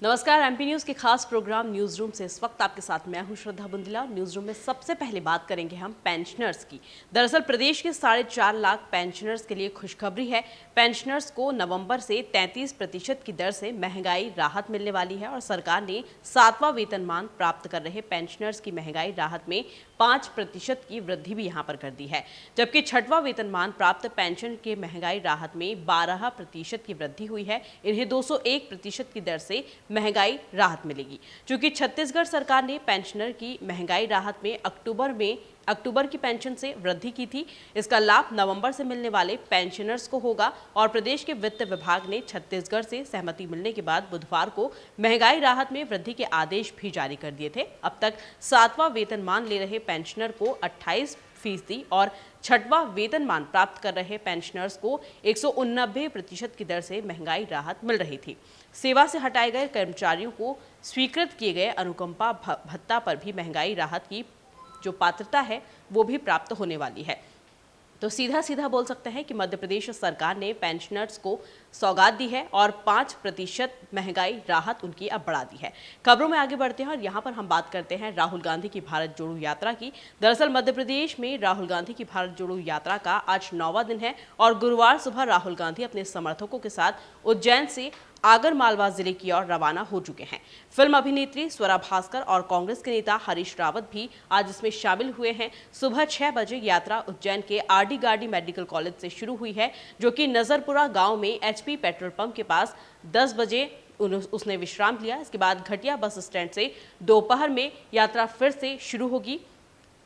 नमस्कार। MP news के खास प्रोग्राम न्यूज रूम से इस वक्त आपके साथ मैं हूं श्रद्धा बुंदिला। न्यूज रूम में सबसे पहले बात करेंगे हम पेंशनर्स की। दरअसल प्रदेश के 4.5 लाख पेंशनर्स के लिए खुशखबरी है। पेंशनर्स को नवंबर से 33% की दर से महंगाई राहत मिलने वाली है और सरकार ने 7वां वेतनमान प्राप्त कर रहे पेंशनर्स की महंगाई राहत में 5% की वृद्धि भी यहां पर कर दी है, जबकि 6वां वेतनमान प्राप्त पेंशन के महंगाई राहत में 12% की वृद्धि हुई है। इन्हें 201% की दर से महंगाई राहत मिलेगी। चूंकि छत्तीसगढ़ सरकार ने पेंशनर की महंगाई राहत में अक्टूबर की पेंशन से वृद्धि की थी, इसका लाभ नवंबर से मिलने वाले पेंशनर्स को होगा और प्रदेश के वित्त विभाग ने छत्तीसगढ़ से सहमति मिलने के बाद बुधवार को महंगाई राहत में वृद्धि के आदेश भी जारी कर दिए थे। अब तक 7वां वेतनमान ले रहे पेंशनर को 28% और 6वां वेतनमान प्राप्त कर रहे पेंशनर्स को 189% की दर से महंगाई राहत मिल रही थी। सेवा से हटाए गए कर्मचारियों को स्वीकृत किए गए अनुकंपा भत्ता पर भी महंगाई राहत की जो पात्रता है वो भी प्राप्त होने वाली है। तो सीधा बोल सकते हैं कि मध्य प्रदेश सरकार ने पेंशनर्स को सौगात दी है और 5% महंगाई राहत उनकी अब बढ़ा दी है। खबरों में आगे बढ़ते हैं और यहाँ पर हम बात करते हैं राहुल गांधी की भारत जोड़ो यात्रा की। दरअसल मध्य प्रदेश में राहुल गांधी की भारत जोड़ो यात्रा का आज 9वां दिन है और गुरुवार सुबह राहुल गांधी अपने समर्थकों के साथ उज्जैन से आगर मालवा जिले की ओर रवाना हो चुके हैं। फिल्म अभिनेत्री स्वरा भास्कर और कांग्रेस के नेता हरीश रावत भी आज इसमें शामिल हुए हैं। सुबह 6 बजे यात्रा उज्जैन के आरडी गार्डी मेडिकल कॉलेज से शुरू हुई है, जो कि नजरपुरा गांव में एचपी पेट्रोल पंप के पास 10 बजे उसने विश्राम लिया। इसके बाद घटिया बस स्टैंड से दोपहर में यात्रा फिर से शुरू होगी,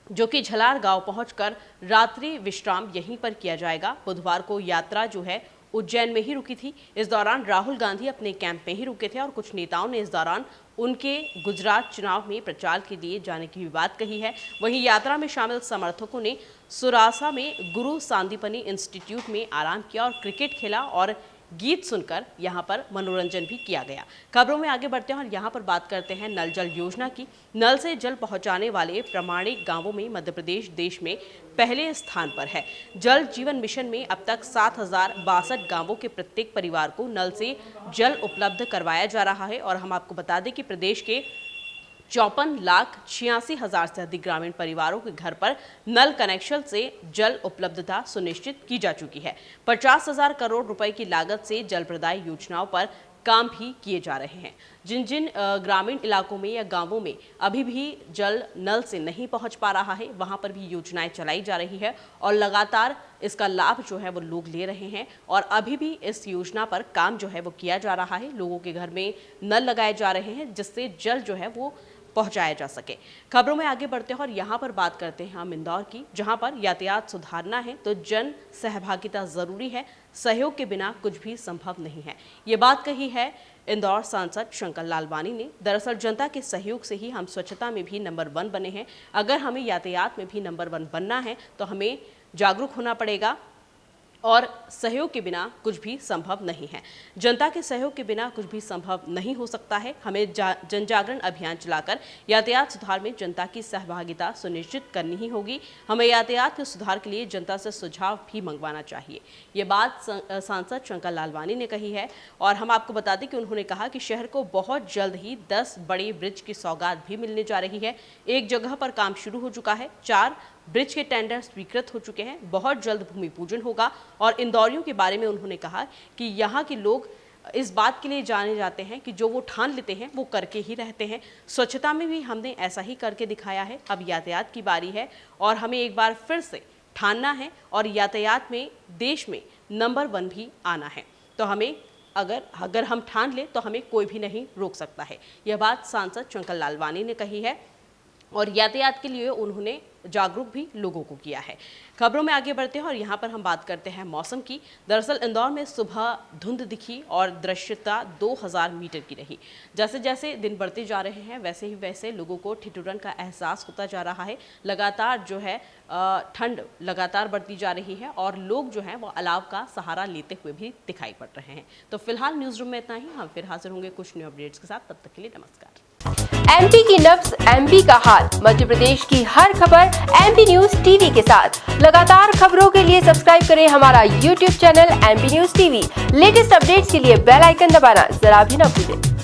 जो कि झलार गांव पहुंचकर रात्रि विश्राम यहीं पर किया जाएगा। बुधवार को यात्रा जो है उज्जैन में ही रुकी थी। इस दौरान राहुल गांधी अपने कैंप में ही रुके थे और कुछ नेताओं ने इस दौरान उनके गुजरात चुनाव में प्रचार के लिए जाने की भी बात कही है। वहीं यात्रा में शामिल समर्थकों ने सुरासा में गुरु सांदीपनी इंस्टीट्यूट में आराम किया और क्रिकेट खेला और गीत सुनकर यहां पर मनोरंजन भी किया गया। खबरों में आगे बढ़ते हैं और यहां पर बात करते हैं नल जल योजना की। नल से जल पहुंचाने वाले प्रामाणिक गांवों में मध्य प्रदेश देश में पहले स्थान पर है। जल जीवन मिशन में अब तक 7062 गांवों के प्रत्येक परिवार को नल से जल उपलब्ध करवाया जा रहा है और हम आपको बता दें कि प्रदेश के 54,86,000 से अधिक ग्रामीण परिवारों के घर पर नल कनेक्शन से जल उपलब्धता सुनिश्चित की जा चुकी है। 50,000 करोड़ रुपए की लागत से जल प्रदाय योजनाओं पर काम भी किए जा रहे हैं। जिन ग्रामीण इलाकों में या गांवों में अभी भी जल नल से नहीं पहुंच पा रहा है, वहां पर भी योजनाएं चलाई जा रही है और लगातार इसका लाभ जो है वो लोग ले रहे हैं और अभी भी इस योजना पर काम जो है वो किया जा रहा है। लोगों के घर में नल लगाए जा रहे हैं जिससे जल जो है वो पहुंचाया जा सके। खबरों में आगे बढ़ते हैं और यहाँ पर बात करते हैं हम इंदौर की, जहां पर यातायात सुधारना है तो जन सहभागिता जरूरी है, सहयोग के बिना कुछ भी संभव नहीं है। ये बात कही है इंदौर सांसद शंकर लालवानी ने। दरअसल जनता के सहयोग से ही हम स्वच्छता में भी नंबर 1 बने हैं। अगर हमें यातायात में भी नंबर 1 बनना है तो हमें जागरूक होना पड़ेगा और सहयोग के बिना कुछ भी संभव नहीं है। जनता के सहयोग के बिना कुछ भी संभव नहीं हो सकता है। हमें जन जागरण अभियान चलाकर यातायात सुधार में जनता की सहभागिता सुनिश्चित करनी ही होगी। हमें यातायात के सुधार के लिए जनता से सुझाव भी मंगवाना चाहिए। ये बात सांसद शंकर लालवानी ने कही है और हम आपको बता दें कि उन्होंने कहा कि शहर को बहुत जल्द ही 10 बड़े ब्रिज की सौगात भी मिलने जा रही है। एक जगह पर काम शुरू हो चुका है, 4 ब्रिज के टेंडर स्वीकृत हो चुके हैं। बहुत जल्द भूमि पूजन होगा और इंदौरियों के बारे में उन्होंने कहा कि यहाँ के लोग इस बात के लिए जाने जाते हैं कि जो वो ठान लेते हैं वो करके ही रहते हैं। स्वच्छता में भी हमने ऐसा ही करके दिखाया है। अब यातायात की बारी है और हमें एक बार फिर से ठानना है और यातायात में देश में नंबर 1 भी आना है। तो हमें अगर हम ठान ले तो हमें कोई भी नहीं रोक सकता है। यह बात सांसद शंकर लालवानी ने कही है और यातायात के लिए उन्होंने जागरूक भी लोगों को किया है। खबरों में आगे बढ़ते हैं और यहाँ पर हम बात करते हैं मौसम की। दरअसल इंदौर में सुबह धुंध दिखी और दृश्यता 2000 मीटर की रही। जैसे जैसे दिन बढ़ते जा रहे हैं वैसे ही वैसे लोगों को ठिठुरन का एहसास होता जा रहा है। लगातार जो है ठंड लगातार बढ़ती जा रही है और लोग जो हैं वो अलाव का सहारा लेते हुए भी दिखाई पड़ रहे हैं। तो फिलहाल न्यूज रूम में इतना ही। हम फिर हाजिर होंगे कुछ न्यू अपडेट्स के साथ। तब तक के लिए नमस्कार। एमपी की नब्ज, एमपी का हाल, मध्य प्रदेश की हर खबर एमपी न्यूज टीवी के साथ। लगातार खबरों के लिए सब्सक्राइब करें हमारा YouTube channel MP news TV. Latest updates के लिए बेल आइकन दबाना जरा भी न भूलें।